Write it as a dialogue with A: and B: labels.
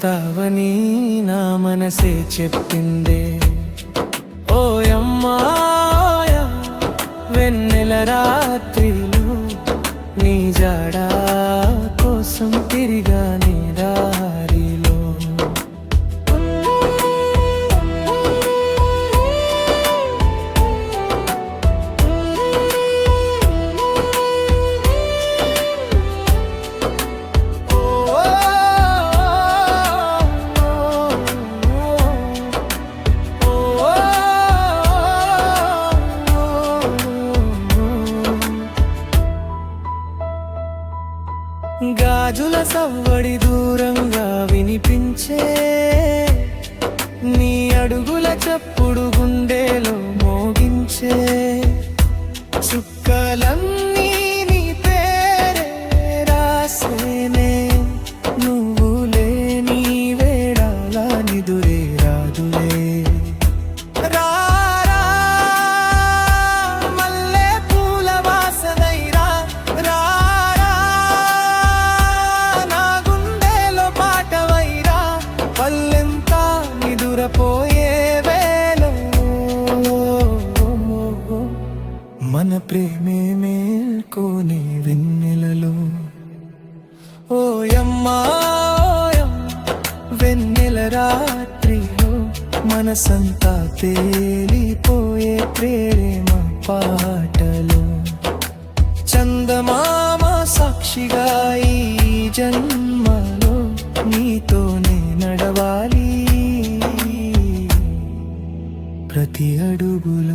A: వస్తావని నా మనసే చెప్పిందే. ఓయమ్మా వెన్నెల రాత్రిలో నీ జాడా కోసం తిరిగానే దారిలో. గాజుల సవ్వడి దూరంగా వినిపించే, నీ అడుగుల చప్పుడు గుండెలో మోగించే. చుక్కలన్నీ నీ పేరే రాసేనే, నువ్వు లేని వేళల నిదురే రాదులే. పోయే వేలో మన ప్రేమే మేల్కోనే వెన్నెలలో. ఓయమ్మా వెన్నెల రాత్రిలో మనసంతా తేలిపోయే ప్రేమ పాటలో. చందమామ సాక్షిగా ఈ జన్మలో నీతోనే నడవాలి ప్రతి అడుగులో.